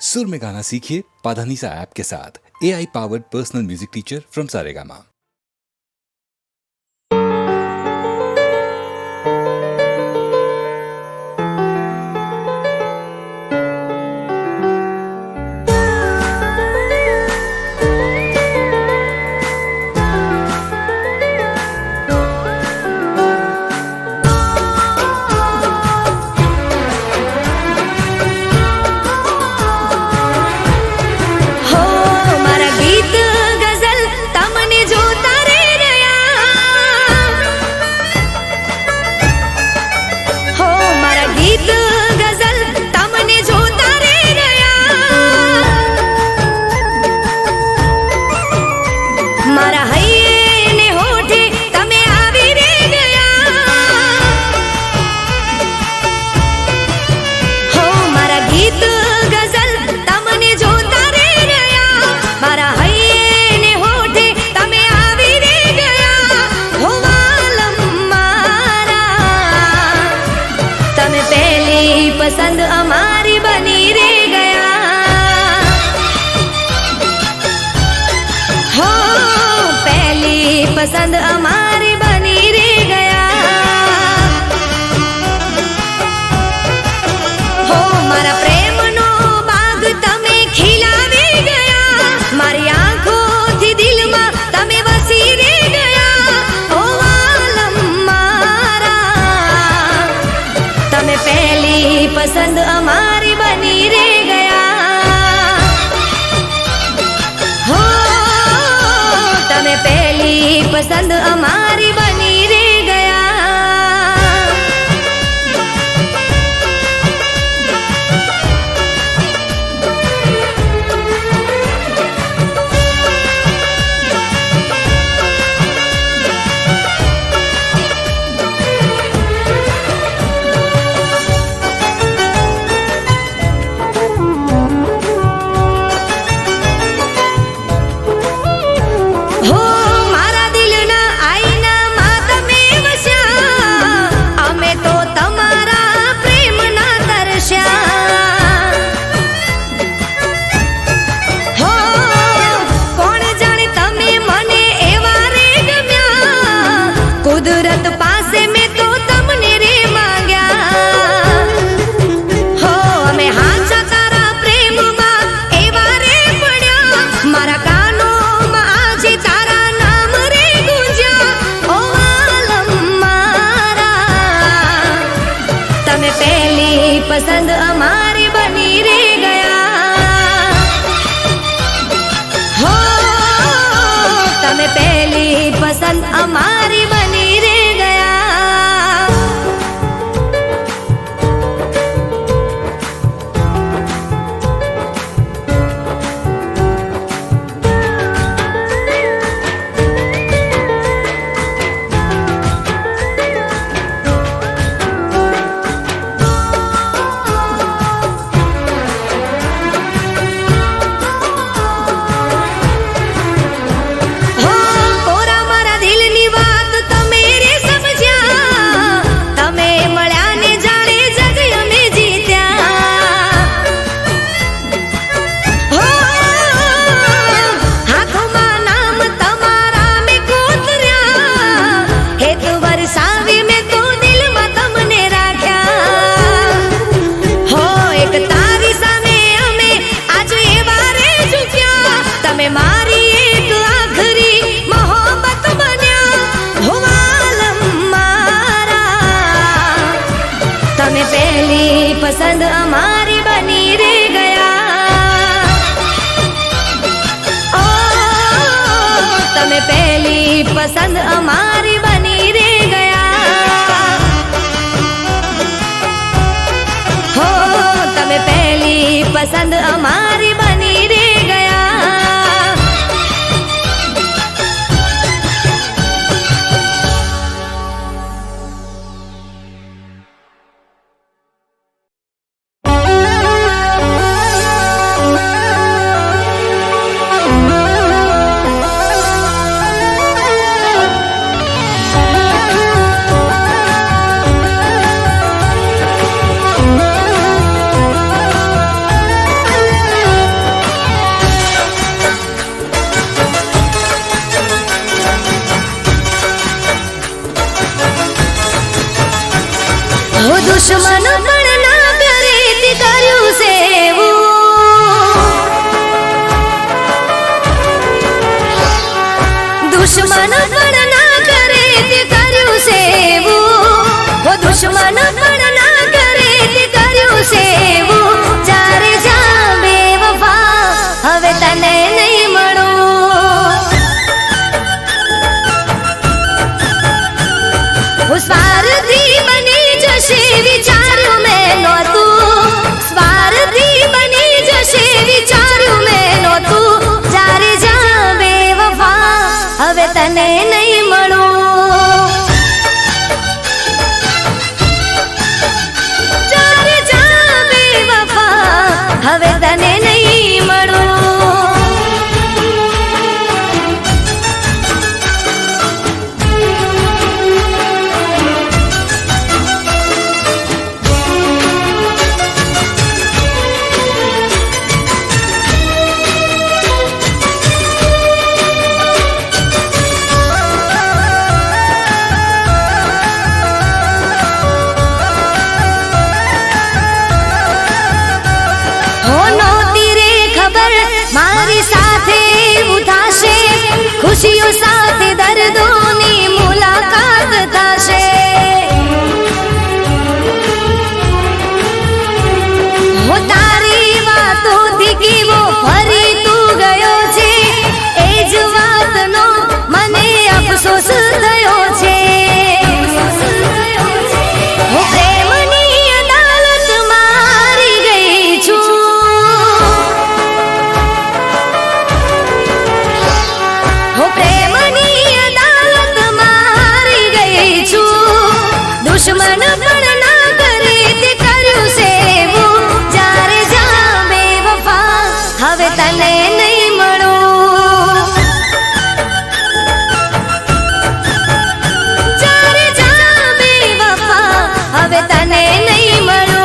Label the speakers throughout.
Speaker 1: सुर में गाना सीखिए पाधानीसा ऐप के साथ। AI powered personal music teacher from Saregama.
Speaker 2: पसंद हमारी बनी रे गया हो, पहली पसंद हमारी बनी रे गया हो, मारा प्रेम नो बाग तमे खिलावी गया, मारी आंखों थी दिल में तमे वसी रे गया हो आलम मारा, तमे पहली पसंद हमारी बनी रे गया हो, तमे पहली पसंद हमारी बनी रे गया। कुदरत पासे में तो तमने रे मांग्या हो, हमें हाचा तारा प्रेम मा एवा रे पड्या, मारा कानो मा आजे तारा नाम रे गुंज्या ओ आलम मारा, तमे पहली पसंद हमारी बनी रे गया हो, तमे पहली पसंद हमारी बनी रे गया। मारी एक आखरी मोहब्बत बन्या हो आलम मारा, तमे पहली पसंद हमारी बनी रे गया ओ, तमे पहली पसंद हमारी बनी रे गया हो, तमे पहली पसंद हमारी बनी रे गया। દુશ્મન પણ ના કરે તે કર્યું સેવું. દુશ્મન પણ ના કરે તે કર્યું સેવું. ઓ દુશ્મન પણ ના કરે તે કર્યું સેવું. જ્યારે જા બેવફા હવે તને નહીં મળું. હું સ્વાર્થી બની જશે વિચાર્યું મેં નહોતું. સ્વાર્થી બની જશે વિચાર્યું મેં નહોતું. જ્યારે જા બેવફા હવે તને નહીં મળું. જ્યારે જા બેવફા હવે તને નહીં મળું. મારી સાથે એવું થશે, ખુશીઓ સાથે દર્દોની મુલાકાત થશે. હું તારી વાતોથી કેવો ફરી તું ગયો છે, એ જ વાતનો મને અફસોસ થયો છે. હું પ્રેમની અદાલતમાં હારી ગઈ છું. દુશ્મન પણ ના કરે તે કર્યું સેવું. જ્યારે જા બેવફા હવે તને નહીં મળું. જ્યારે જા બેવફા હવે તને નહીં મળું.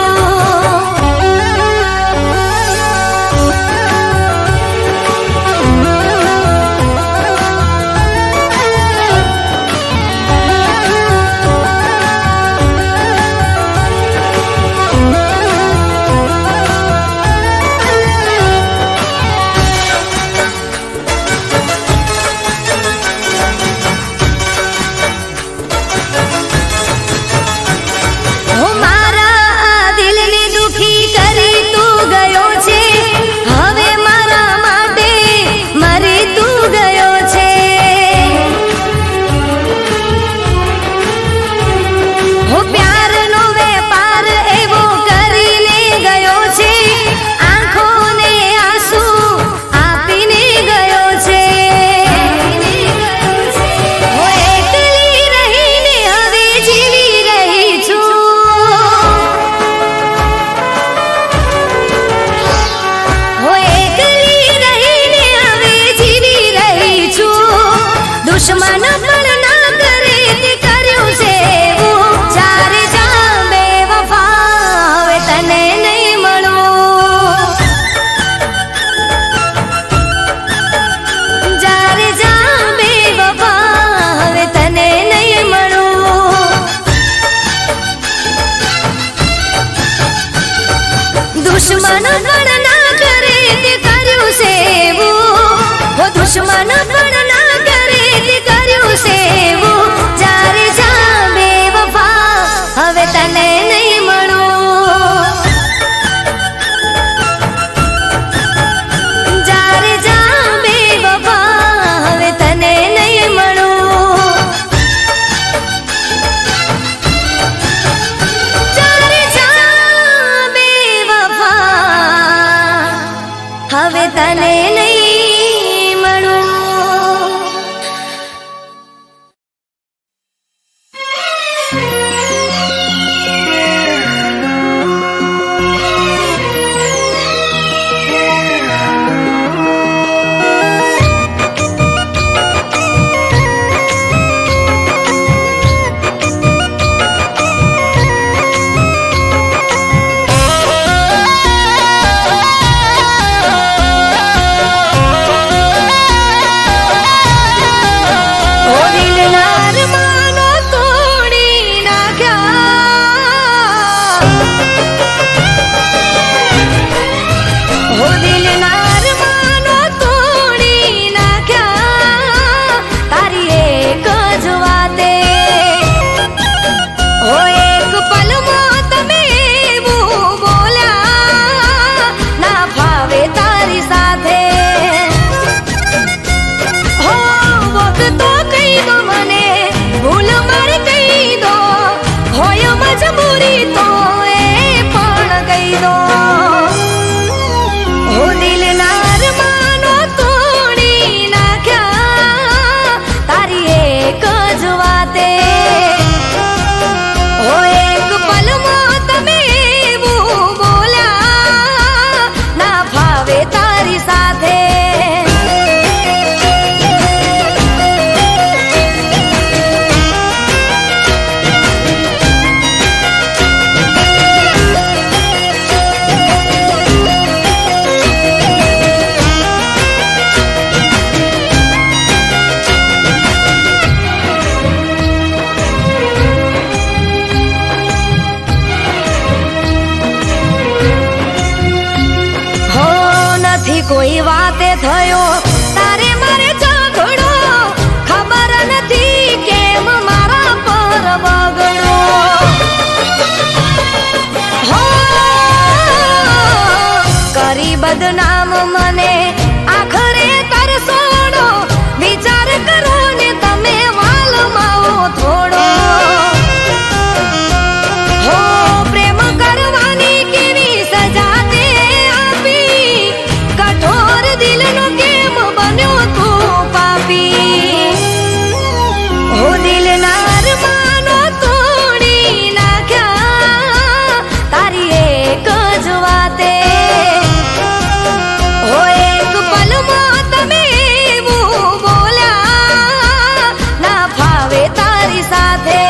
Speaker 2: દુશ્મન પણ ના કરે તે કર્યું સેવું. જ્યારે જા બેવફા હવે તને નહીં મળું. જ્યારે જા બેવફા હવે તને નહીં મળું. દુશ્મન પણ ના કરે તે કર્યું સેવું. ઓ દુશ્મન પણ ના કરે તે કર્યું સેવું. જ્યારે જા બેવફા હવે તને નહીં મળું. જ્યારે જા બેવફા હવે તને નહીં મળું. જ્યારે જા બેવફા હવે તને નહીં મળું. દિલના અરમાનો તોડી નાખ્યા તારી એક જ વાતે. ઓ એક પલમાં તમે એવું બોલ્યા ના ફાવે તારી સાથે. હો વખતો કહી દો મને ભૂલ મારી કહી દો હોય મજબૂરી તો એ પણ કહી દો. હો દિલના અરમાનો તોડી નાખ્યા તારી એક જ વાતે. ઓ એક પલમાં તમે એવું બોલ્યા ના ફાવે તારી સાથે. હો નથી કોઈ વાતે થયો તારે મારે ઝઘડો ખબર નથી કેમ મારા પર બગડો. હો કરી બદનામ મને આખરે તરસોડો વિચાર કરો ને તમે વાલમાં થોડો. હો પ્રેમ કરવાની કેવી સજા તે આપી કઠોર દિલનો કેમ બન્યો તું પાપી. હો દિલના અરમાનો તોડી નાખ્યા તારી એક જ વાતે. હો એક પલમાં તમે એવું બોલ્યા ના ફાવે તારી સાથે.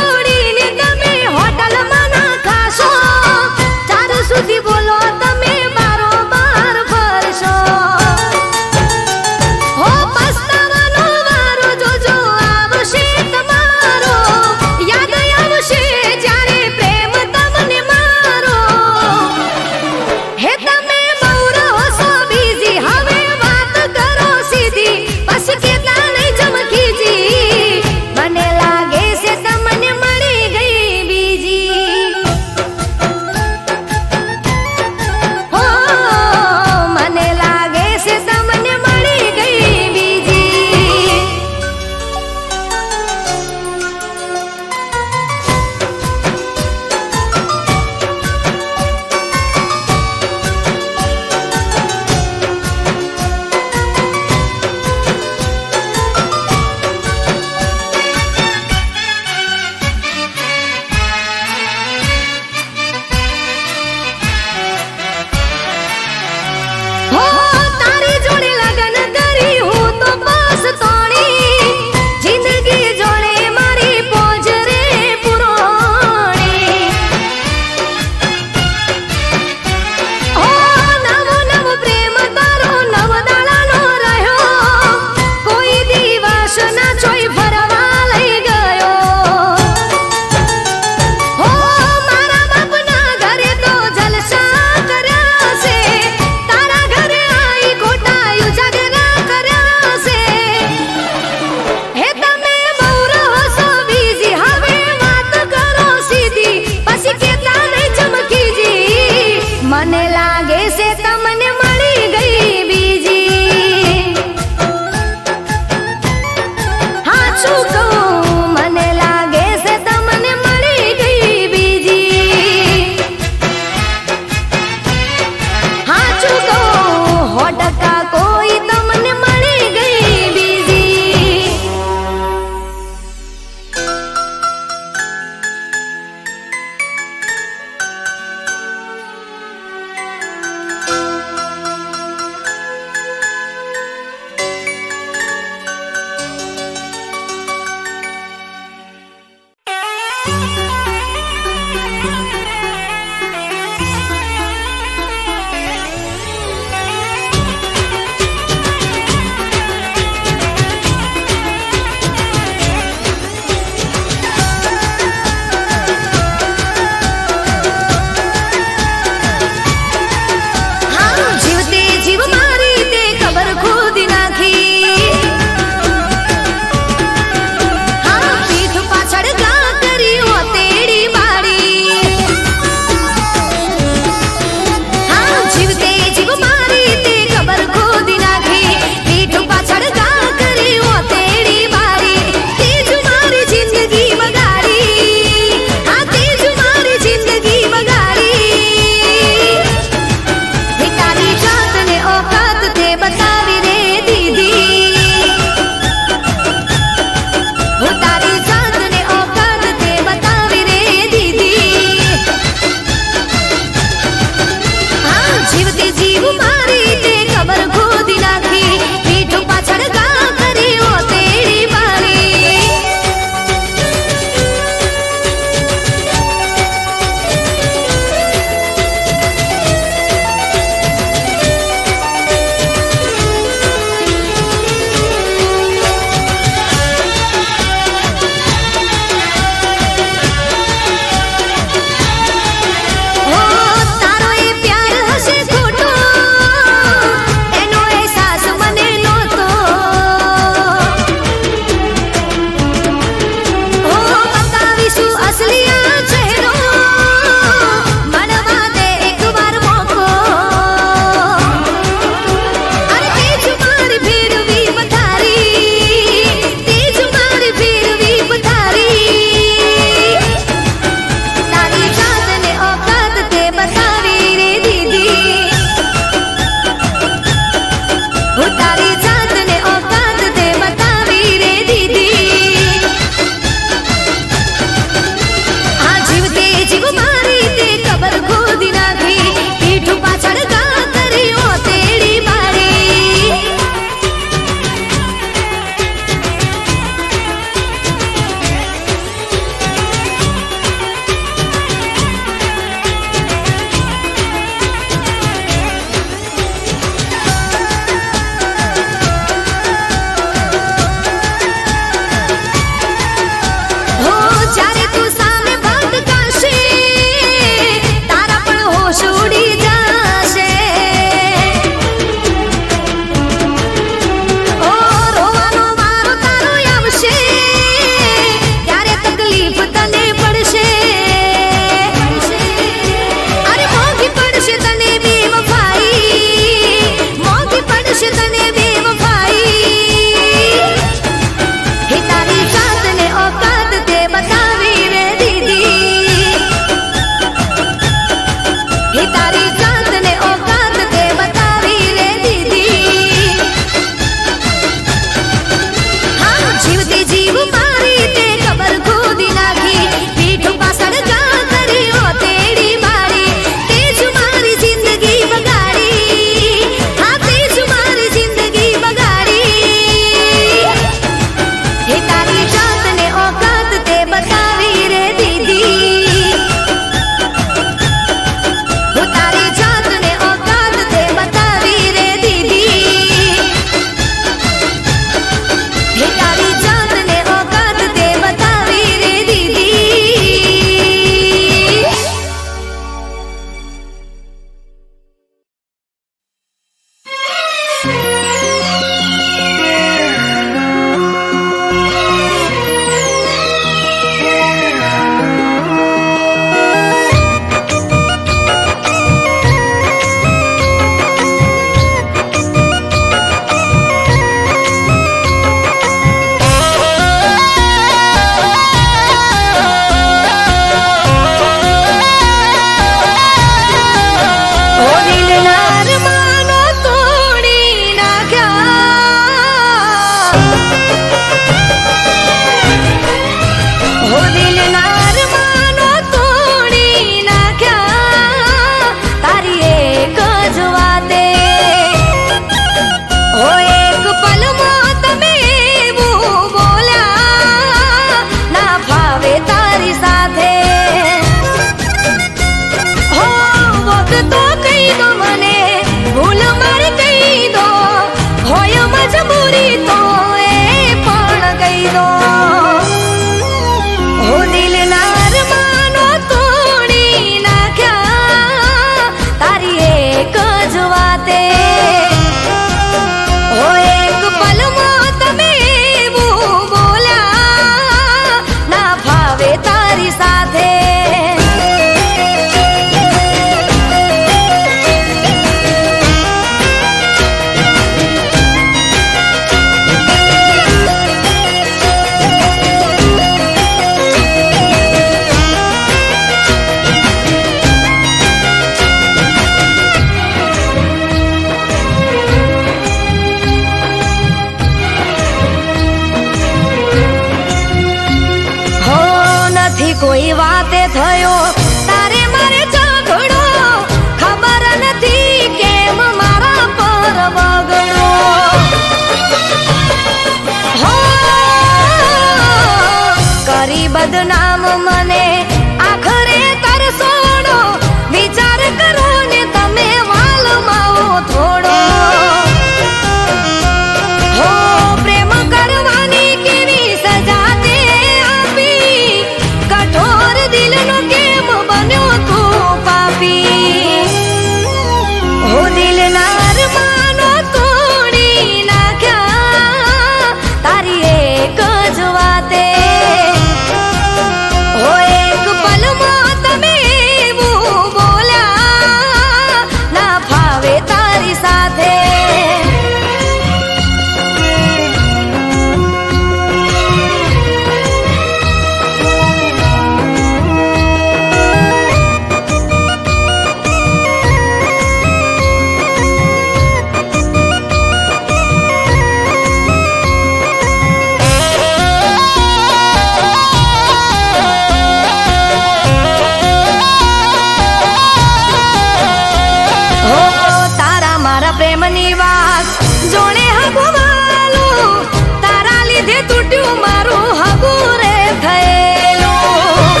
Speaker 2: પ્રેમની વાત જોણે હગુવાલું તારા લીધે તૂટ્યું મારું હગું રે થયેલું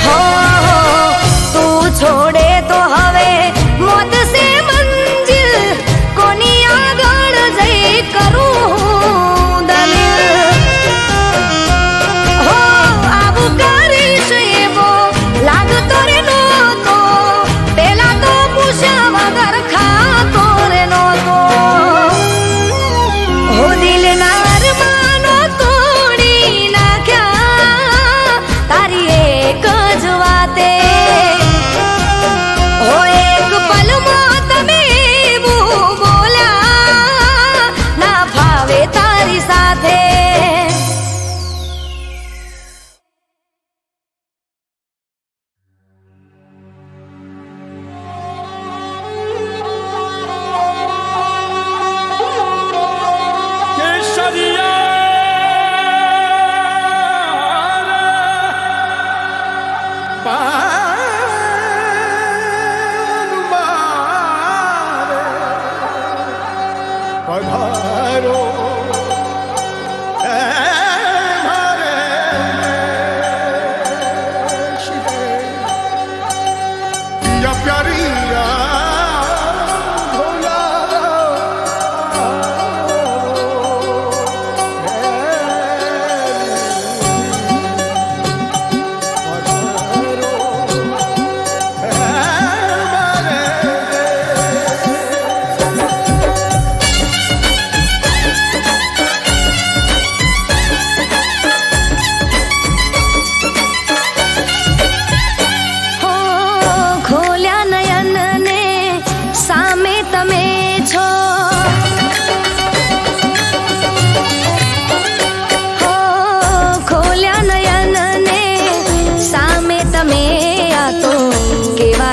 Speaker 2: હો તું છોડે તો હવે મોત સે મંજિલ કોની આગળ જઈ કરું દલીલ હો આવું કરીશ એવો લાગતો રે નહોતો પેલા તો પૂછ્યા વગર ખાતો રે નહોતો હો દિલના અરમાનો તોડી નાખ્યા તારી એક જ વાતે હો એક પલમાં તમે એવું બોલ્યા ના ફાવે તારી સાથે
Speaker 3: પધારો મારે પ્યારી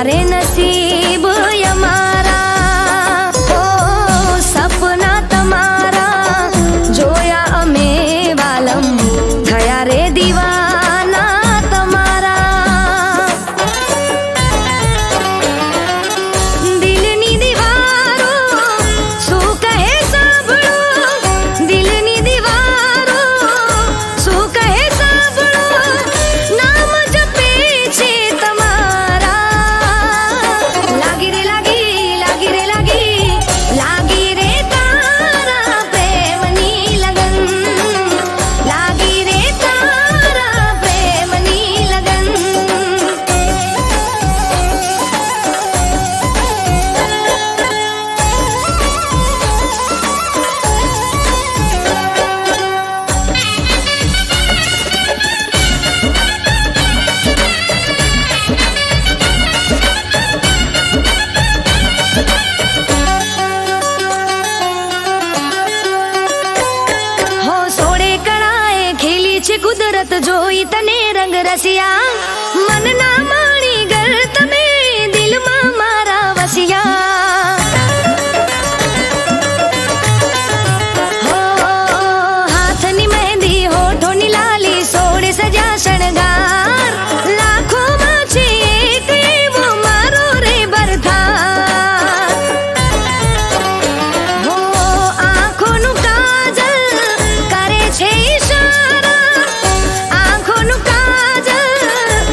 Speaker 3: रे नसीब यमारा हो सपना तमारा जोया अमे वालम थया रे दीवाना तमारा दिलनी दीवारो શું કહે સાંભળો દિલની દીવારો શું કહે સાંભળો નામ જપે છે તમારા લાગી રે તારા પ્રેમની લગન લાગી રે તારા પ્રેમની લગન હો સોળે કળાએ ખીલી છે કુદરત જોઈ તને રંગ રસિયા મન ના માણી ગર તમે દિલમાં મારા વસિયા હો હાથની મહેંદી હોઠોની લાલી સોળે સજા શણગાર લાખોમાં છે એક એવો મારો રે બરથાર હો આંખોનું કાજલ કરે છે ઈશારા આંખોનું કાજલ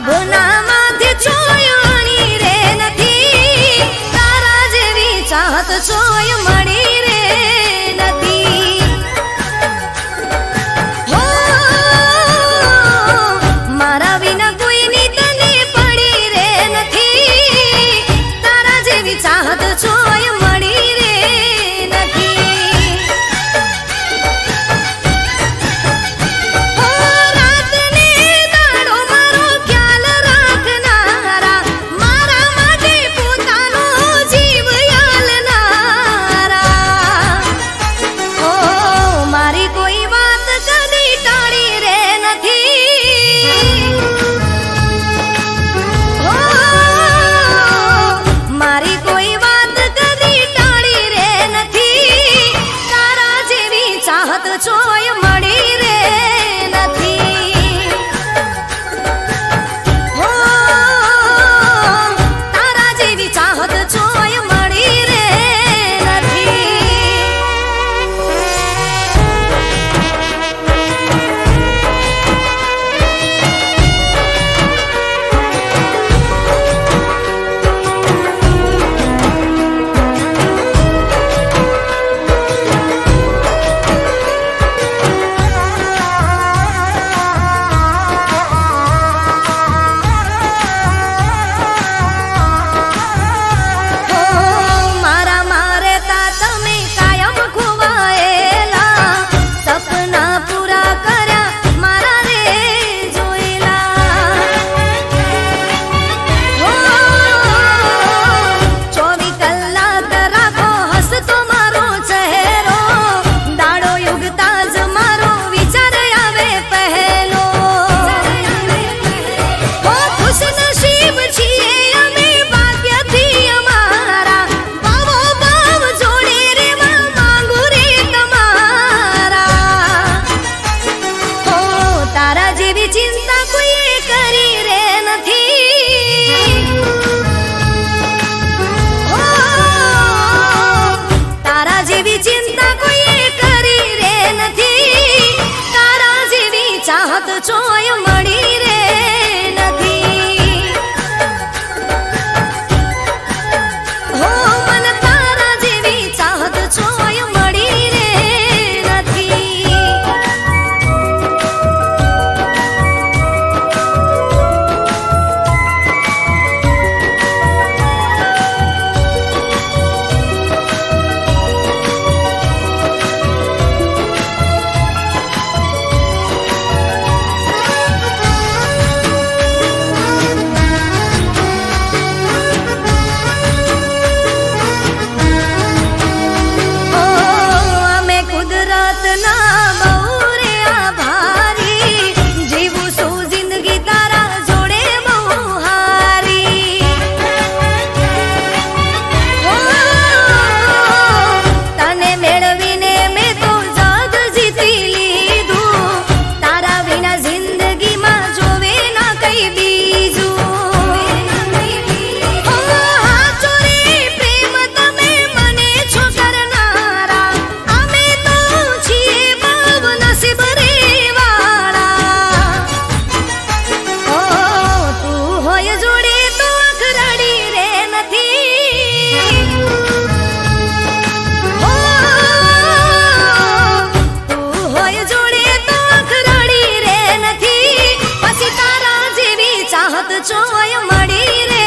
Speaker 3: આભના માથે ચોયણી રે નથી, તારા જેવી ચાહત ચોય મળી રે નથી. હો મારા વિના કોઈની તને પડી રે નથી, તારા જેવી ચાહત ચોય મળી રે નથી. હો રાતને દાડો મારો ખ્યાલ રાખનારા, મારા માટે પોતાનો જીવ યાલનારા. હો મારી કોઈ વાત કદી ટાળી રે નથી. હો મારી કોઈ વાત કદી ટાળી રે નથી, તારા જેવી ચાહત ચોય મળી રે નથી. હો તારા જેવી ચાહત ચોય મળી રે નથી. હો મારા મારે તા તમે કાયમ ખોવાયેલા, સપના પૂરા કર્યા મારા રે જોયેલા. હો 24 કલાક રાખો હસતો મારો ચહેરો, દાડો યુગતા જ મારો વિચાર આવે પહેલો. હો ખુશ નસીબ છીએ અમે ભાગ્યથી અમારા, ભાવો ભાવ જોડે રેવા માંગુ રે તમારા. હો તારા જેવી ચિંતા કોઈએ કરી રે નથી. હો તારા જેવી ચિંતા કોઈએ કરી રે નથી, તારા જેવી ચાહત ચોય મળી રે નથી. હો મન તારા જેવી ચાહત ચોય મળી રે નથી. ઓ અમે કુદરતના બહુ રે આભારી, જીવું છું જિંદગી તારા જોડે બહુ હારી. હો તને મેળવીને મેં તો જગ જીતી લીધું, તારા વિના જિંદગીમાં જોવે ના કઈ બીજું. હો હાચો રે પ્રેમ તમે મને છો કરનારા, અમે તો છીએ બહુ નસીબ રે વાળા. હો તું હોય જોડે તો આંખ રડી રે નથી. હો તું હોય જોડે તો આંખ રડી રે નથી, પછી તારા જેવી ચાહત ચોય મળી રે